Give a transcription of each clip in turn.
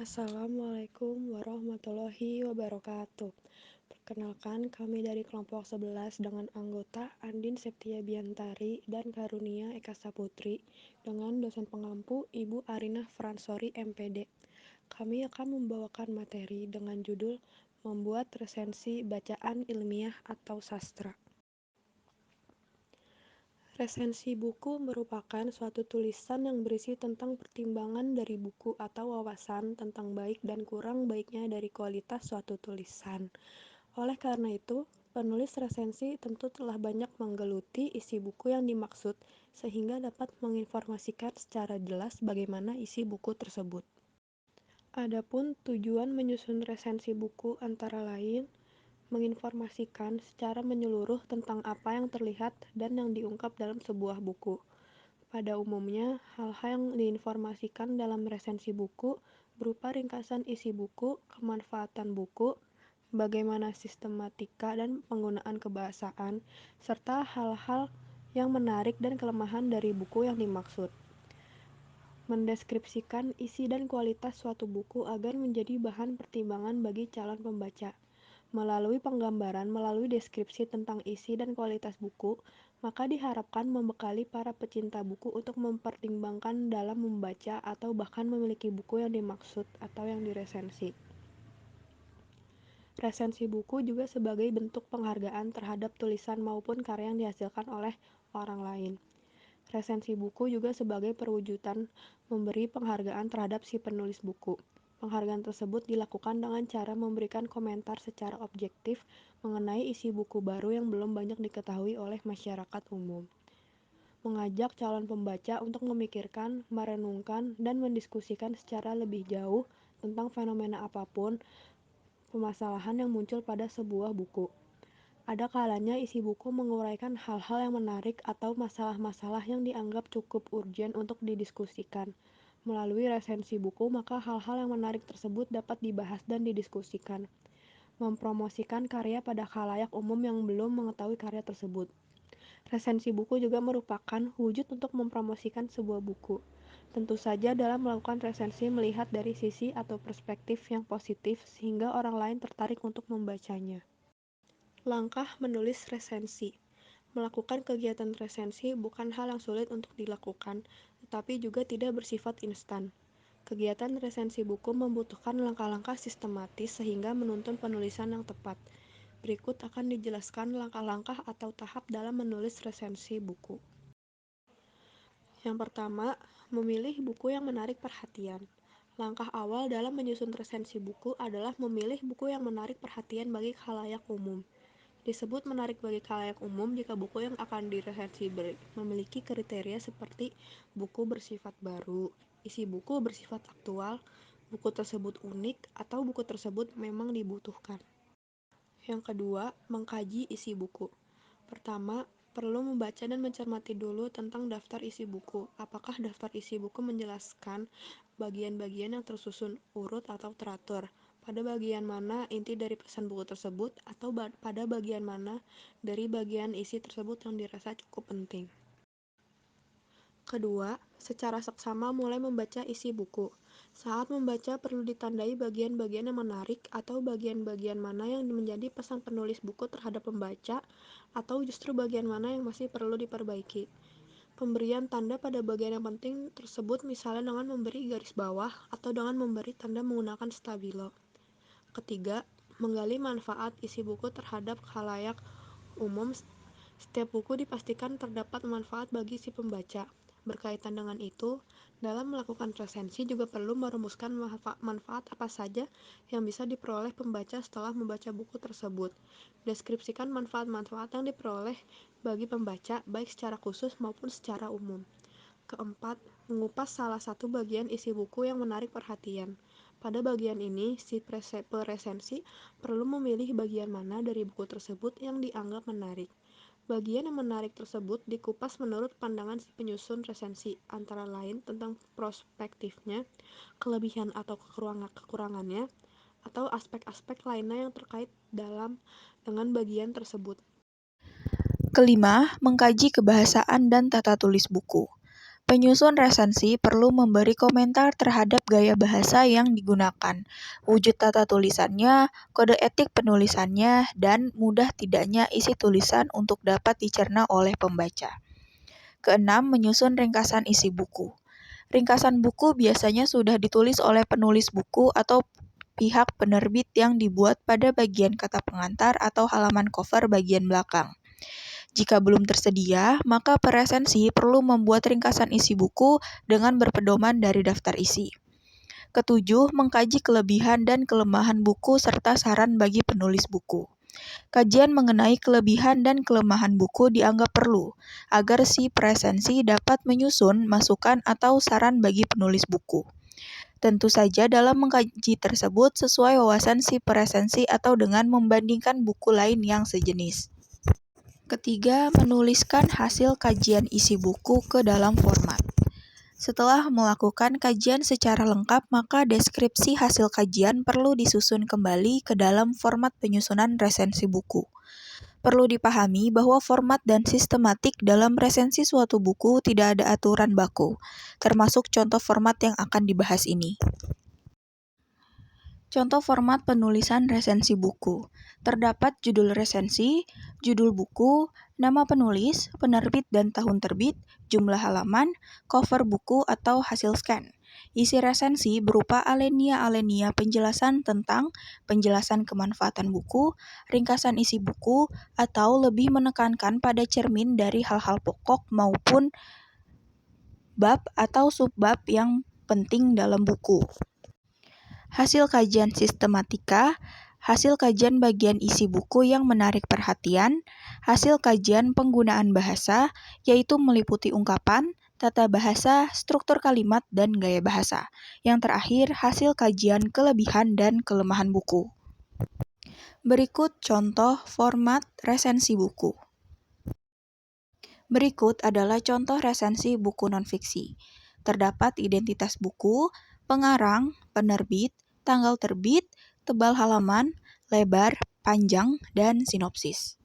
Assalamualaikum warahmatullahi wabarakatuh. Perkenalkan, kami dari kelompok 11 dengan anggota Andin Septia Biantari dan Karunia Eka Saputri dengan dosen pengampu Ibu Arinah Fransori MPD. Kami akan membawakan materi dengan judul Membuat Resensi Bacaan Ilmiah atau Sastra. Resensi buku merupakan suatu tulisan yang berisi tentang pertimbangan dari buku atau wawasan tentang baik dan kurang baiknya dari kualitas suatu tulisan. Oleh karena itu, penulis resensi tentu telah banyak menggeluti isi buku yang dimaksud sehingga dapat menginformasikan secara jelas bagaimana isi buku tersebut. Adapun tujuan menyusun resensi buku antara lain menginformasikan secara menyeluruh tentang apa yang terlihat dan yang diungkap dalam sebuah buku. Pada umumnya, hal-hal yang diinformasikan dalam resensi buku berupa ringkasan isi buku, kemanfaatan buku, bagaimana sistematika dan penggunaan kebahasaan, serta hal-hal yang menarik dan kelemahan dari buku yang dimaksud. Mendeskripsikan isi dan kualitas suatu buku agar menjadi bahan pertimbangan bagi calon pembaca. Melalui penggambaran melalui deskripsi tentang isi dan kualitas buku, maka diharapkan membekali para pecinta buku untuk mempertimbangkan dalam membaca atau bahkan memiliki buku yang dimaksud atau yang diresensi. Resensi buku juga sebagai bentuk penghargaan terhadap tulisan maupun karya yang dihasilkan oleh orang lain. Resensi buku juga sebagai perwujudan memberi penghargaan terhadap si penulis buku. Penghargaan tersebut dilakukan dengan cara memberikan komentar secara objektif mengenai isi buku baru yang belum banyak diketahui oleh masyarakat umum. Mengajak calon pembaca untuk memikirkan, merenungkan, dan mendiskusikan secara lebih jauh tentang fenomena apapun permasalahan yang muncul pada sebuah buku. Ada kalanya isi buku menguraikan hal-hal yang menarik atau masalah-masalah yang dianggap cukup urgen untuk didiskusikan. Melalui resensi buku, maka hal-hal yang menarik tersebut dapat dibahas dan didiskusikan. Mempromosikan karya pada khalayak umum yang belum mengetahui karya tersebut. Resensi buku juga merupakan wujud untuk mempromosikan sebuah buku. Tentu saja dalam melakukan resensi melihat dari sisi atau perspektif yang positif sehingga orang lain tertarik untuk membacanya. Langkah menulis resensi. Melakukan kegiatan resensi bukan hal yang sulit untuk dilakukan, tetapi juga tidak bersifat instan. Kegiatan resensi buku membutuhkan langkah-langkah sistematis sehingga menuntun penulisan yang tepat. Berikut akan dijelaskan langkah-langkah atau tahap dalam menulis resensi buku. Yang pertama, memilih buku yang menarik perhatian. Langkah awal dalam menyusun resensi buku adalah memilih buku yang menarik perhatian bagi khalayak umum. Disebut menarik bagi khalayak umum jika buku yang akan diresensi memiliki kriteria seperti buku bersifat baru, isi buku bersifat aktual, buku tersebut unik, atau buku tersebut memang dibutuhkan. Yang kedua, mengkaji isi buku. Pertama, perlu membaca dan mencermati dulu tentang daftar isi buku. Apakah daftar isi buku menjelaskan bagian-bagian yang tersusun urut atau teratur? Pada bagian mana inti dari pesan buku tersebut atau pada bagian mana dari bagian isi tersebut yang dirasa cukup penting. Kedua, secara seksama mulai membaca isi buku. Saat membaca perlu ditandai bagian-bagian yang menarik atau bagian-bagian mana yang menjadi pesan penulis buku terhadap pembaca atau justru bagian mana yang masih perlu diperbaiki. Pemberian tanda pada bagian yang penting tersebut misalnya dengan memberi garis bawah atau dengan memberi tanda menggunakan stabilo. Ketiga, menggali manfaat isi buku terhadap khalayak umum. Setiap buku dipastikan terdapat manfaat bagi si pembaca. Berkaitan dengan itu, dalam melakukan resensi juga perlu merumuskan manfaat apa saja yang bisa diperoleh pembaca setelah membaca buku tersebut. Deskripsikan manfaat-manfaat yang diperoleh bagi pembaca baik secara khusus maupun secara umum. Keempat, mengupas salah satu bagian isi buku yang menarik perhatian. Pada bagian ini, si peresensi perlu memilih bagian mana dari buku tersebut yang dianggap menarik. Bagian yang menarik tersebut dikupas menurut pandangan si penyusun resensi, antara lain tentang perspektifnya, kelebihan atau kekurangannya, atau aspek-aspek lainnya yang terkait dengan bagian tersebut. Kelima, mengkaji kebahasaan dan tata tulis buku. Penyusun resensi perlu memberi komentar terhadap gaya bahasa yang digunakan, wujud tata tulisannya, kode etik penulisannya, dan mudah tidaknya isi tulisan untuk dapat dicerna oleh pembaca. Keenam, menyusun ringkasan isi buku. Ringkasan buku biasanya sudah ditulis oleh penulis buku atau pihak penerbit yang dibuat pada bagian kata pengantar atau halaman cover bagian belakang. Jika belum tersedia, maka peresensi perlu membuat ringkasan isi buku dengan berpedoman dari daftar isi. Ketujuh, mengkaji kelebihan dan kelemahan buku serta saran bagi penulis buku. Kajian mengenai kelebihan dan kelemahan buku dianggap perlu, agar si peresensi dapat menyusun masukan atau saran bagi penulis buku. Tentu saja dalam mengkaji tersebut sesuai wawasan si peresensi atau dengan membandingkan buku lain yang sejenis. Ketiga, menuliskan hasil kajian isi buku ke dalam format. Setelah melakukan kajian secara lengkap, maka deskripsi hasil kajian perlu disusun kembali ke dalam format penyusunan resensi buku. Perlu dipahami bahwa format dan sistematik dalam resensi suatu buku tidak ada aturan baku, termasuk contoh format yang akan dibahas ini. Contoh format penulisan resensi buku. Terdapat judul resensi, judul buku, nama penulis, penerbit dan tahun terbit, jumlah halaman, cover buku atau hasil scan. Isi resensi berupa alinea-alinea penjelasan tentang penjelasan kemanfaatan buku, ringkasan isi buku, atau lebih menekankan pada cermin dari hal-hal pokok maupun bab atau subbab yang penting dalam buku. Hasil kajian sistematika, hasil kajian bagian isi buku yang menarik perhatian, hasil kajian penggunaan bahasa, yaitu meliputi ungkapan, tata bahasa, struktur kalimat, dan gaya bahasa. Yang terakhir, hasil kajian kelebihan dan kelemahan buku. Berikut contoh format resensi buku. Berikut adalah contoh resensi buku nonfiksi. Terdapat identitas buku, pengarang, penerbit, tanggal terbit, tebal halaman, lebar, panjang, dan sinopsis.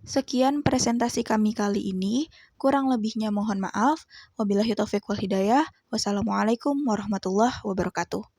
Sekian presentasi kami kali ini, kurang lebihnya mohon maaf. Wabillahi taufiq wal hidayah. Wassalamualaikum warahmatullahi wabarakatuh.